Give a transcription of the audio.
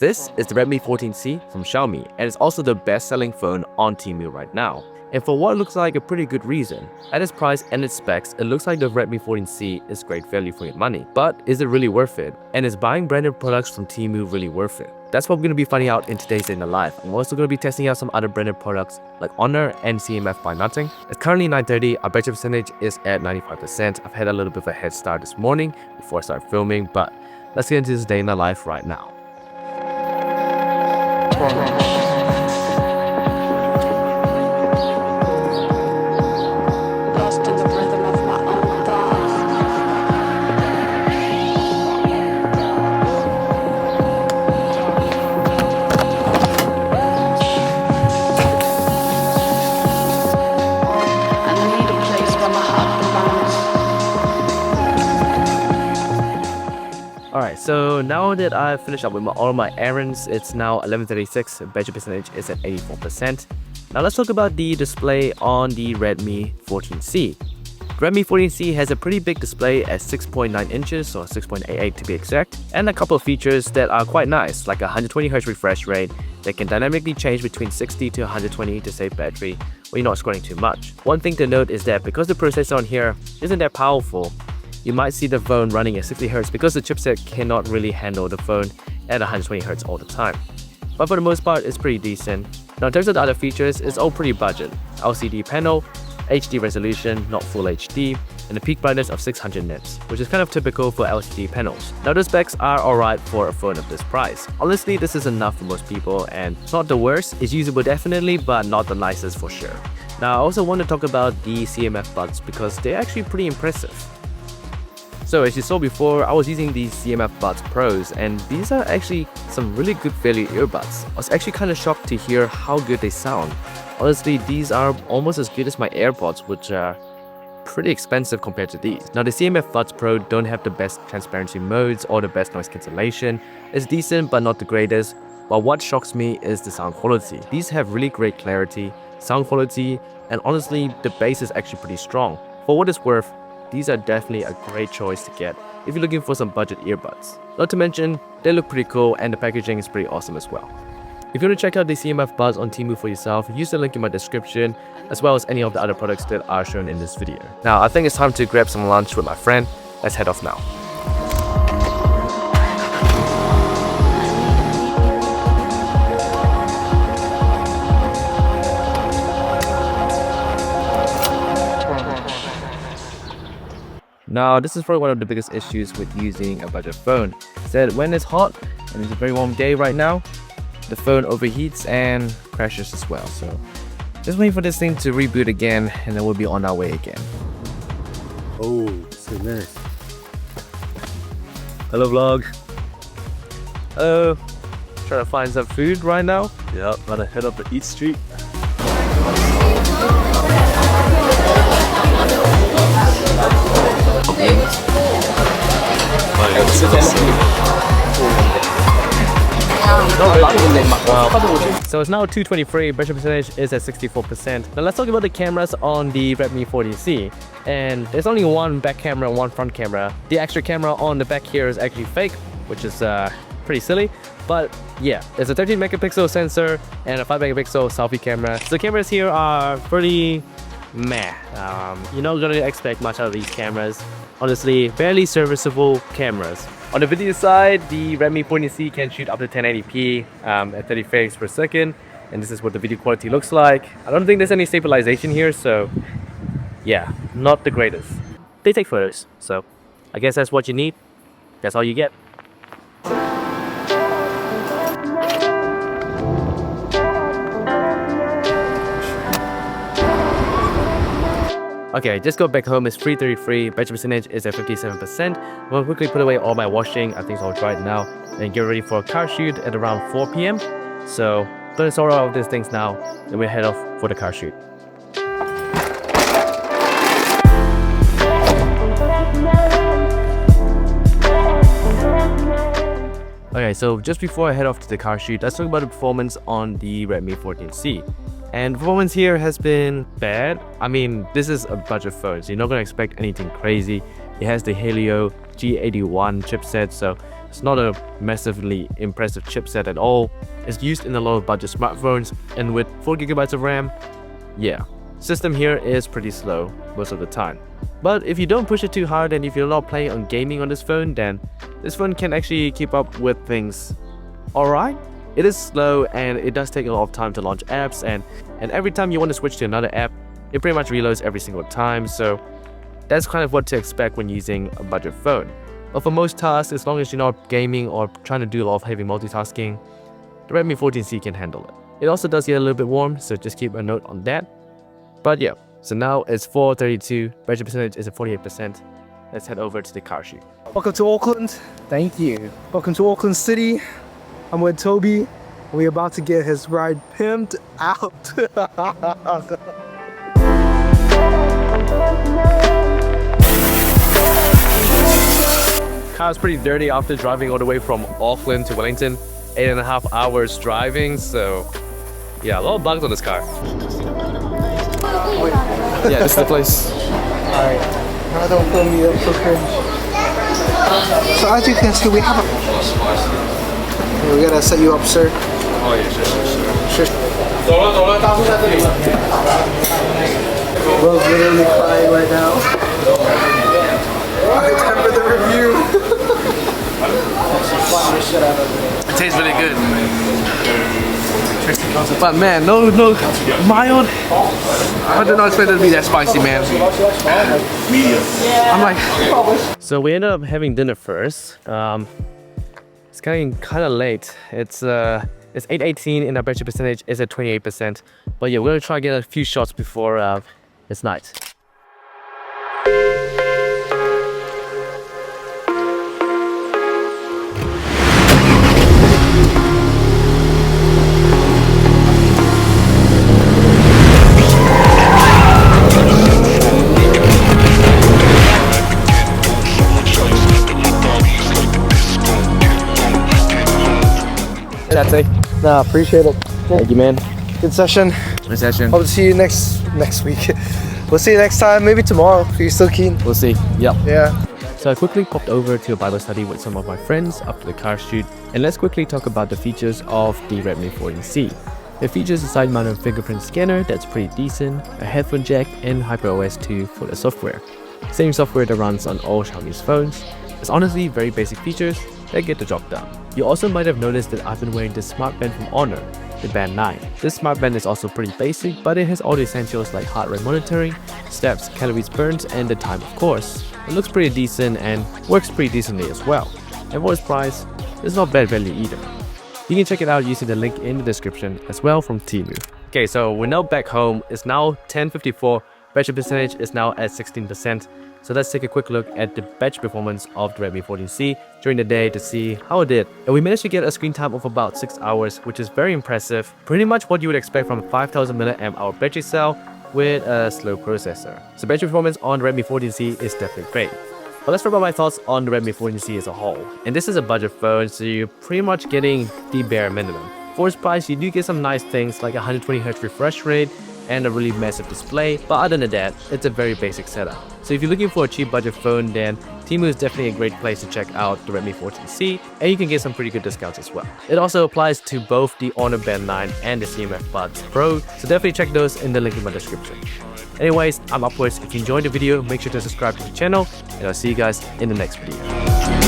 This is the Redmi 14C from Xiaomi, and it's also the best-selling phone on TEMU right now. And for what looks like a pretty good reason. At its price and its specs, it looks like the Redmi 14C is great value for your money. But is it really worth it? And is buying branded products from TEMU really worth it? That's what we're going to be finding out in today's Day in the Life. I'm also going to be testing out some other branded products like Honor and CMF by Nothing. It's currently 9:30, our battery percentage is at 95%. I've had a little bit of a head start this morning before I start filming, but let's get into this Day in the Life right now. Lost in the rhythm of my own thoughts. I need a place where my heart belongs. Alright, so now that I've finished up with all my errands, it's now 11:36, battery percentage is at 84%. Now let's talk about the display on the Redmi 14C. Redmi 14C has a pretty big display at 6.9 inches or 6.88 to be exact, and a couple of features that are quite nice, like a 120Hz refresh rate that can dynamically change between 60 to 120 to save battery when you're not scrolling too much. One thing to note is that because the processor on here isn't that powerful, you might see the phone running at 60Hz because the chipset cannot really handle the phone at 120Hz all the time. But for the most part, it's pretty decent. Now in terms of the other features, it's all pretty budget. LCD panel, HD resolution, not full HD, and a peak brightness of 600 nits, which is kind of typical for LCD panels. Now the specs are alright for a phone of this price. Honestly, this is enough for most people, and it's not the worst. It's usable definitely, but not the nicest for sure. Now I also want to talk about the CMF buds because they're actually pretty impressive. So as you saw before, I was using these CMF Buds Pros, and these are actually some really good value earbuds. I was actually kind of shocked to hear how good they sound. Honestly, these are almost as good as my AirPods, which are pretty expensive compared to these. Now the CMF Buds Pro don't have the best transparency modes or the best noise cancellation. It's decent but not the greatest, but what shocks me is the sound quality. These have really great clarity, sound quality, and honestly the bass is actually pretty strong. For what it's worth, these are definitely a great choice to get if you're looking for some budget earbuds. Not to mention, they look pretty cool and the packaging is pretty awesome as well. If you want to check out the CMF Buds on TEMU for yourself, use the link in my description, as well as any of the other products that are shown in this video. Now, I think it's time to grab some lunch with my friend. Let's head off now. Now, this is probably one of the biggest issues with using a budget phone. Is that when it's hot, and it's a very warm day right now, the phone overheats and crashes as well. So, just waiting for this thing to reboot again, and then we'll be on our way again. Oh, so nice. Hello vlog. Hello. Trying to find some food right now. Yep, gotta head up to Eat Street. So it's now 2:23, battery percentage is at 64%. Now let's talk about the cameras on the Redmi 14C. And there's only one back camera and one front camera. The extra camera on the back here is actually fake, which is pretty silly. But yeah, there's a 13 megapixel sensor and a 5 megapixel selfie camera. So the cameras here are pretty meh. You're not gonna expect much out of these cameras. Honestly, barely serviceable cameras. On the video side, the Redmi 14C can shoot up to 1080p at 30 frames per second, and this is what the video quality looks like. I don't think there's any stabilization here, so yeah, not the greatest. They take photos, so I guess that's what you need. That's all you get. Okay, just got back home, it's 3:33, battery percentage is at 57%. I'm gonna quickly put away all my washing, I think it's all dried now, and get ready for a car shoot at around 4 PM. So, gonna sort out all of these things now, then we'll head off for the car shoot. Okay, so just before I head off to the car shoot, let's talk about the performance on the Redmi 14C. And performance here has been bad. I mean, this is a budget phone, so you're not going to expect anything crazy. It has the Helio G81 chipset, so It's not a massively impressive chipset at all. It's used in a lot of budget smartphones, and with 4GB of RAM, yeah, system here is pretty slow most of the time. But if you don't push it too hard and if you're not playing on gaming on this phone, then this phone can actually keep up with things alright. It is slow and it does take a lot of time to launch apps, and every time you want to switch to another app, it pretty much reloads every single time, so that's kind of what to expect when using a budget phone. But for most tasks, as long as you're not gaming or trying to do a lot of heavy multitasking, the Redmi 14C can handle it. It also does get a little bit warm, so just keep a note on that. But yeah, so now it's 4:32, battery percentage is at 48%. Let's head over to the car shoot. Welcome to Auckland. Thank you. Welcome to Auckland City. I'm with Toby. We're about to get his ride pimped out. Car's pretty dirty after driving all the way from Auckland to Wellington. 8.5 hours driving, so yeah, a lot of bugs on this car. Yeah, this is the place. Alright, now don't fill me up for cringe. So as you can see, we have a... We gotta set you up, sir. Oh yeah, sure. Will's literally crying right now. Alright, time for the review. It tastes really good. But man, no mild. I did not expect it to be that spicy, man. I'm like... So we ended up having dinner first. It's getting kind of late. It's 8:18 and our battery percentage is at 28%. But yeah, we're gonna try to get a few shots before it's night. That's it. Nah, appreciate it. Thank you, man. Good session. Good session. Hope to see you next week. We'll see you next time, maybe tomorrow if you're still keen. We'll see. Yep. Yeah. So I quickly popped over to a Bible study with some of my friends after the car shoot, and let's quickly talk about the features of the Redmi 14C. It features a side-mounted fingerprint scanner that's pretty decent, a headphone jack, and HyperOS 2 for the software. Same software that runs on all Xiaomi's phones. It's honestly very basic features that get the job done. You also might have noticed that I've been wearing this smart band from Honor, the Band 9. This smart band is also pretty basic, but it has all the essentials like heart rate monitoring, steps, calories burned, and the time of course. It looks pretty decent and works pretty decently as well. And for its price, it's not bad value either. You can check it out using the link in the description as well from TEMU. Okay, so we're now back home. It's now 10:54. Battery percentage is now at 16%. So let's take a quick look at the battery performance of the Redmi 14C during the day to see how it did. And we managed to get a screen time of about 6 hours, which is very impressive. Pretty much what you would expect from a 5000 mAh battery cell with a slow processor. So battery performance on the Redmi 14C is definitely great. But let's talk about my thoughts on the Redmi 14C as a whole. And this is a budget phone, so you're pretty much getting the bare minimum. For its price, you do get some nice things like a 120Hz refresh rate and a really massive display, but other than that, it's a very basic setup. So if you're looking for a cheap budget phone, then TEMU is definitely a great place to check out the Redmi 14C, and you can get some pretty good discounts as well. It also applies to both the Honor Band 9 and the CMF Buds Pro, so definitely check those in the link in my description. Anyways, I'm Upwards. If you enjoyed the video, make sure to subscribe to the channel, and I'll see you guys in the next video.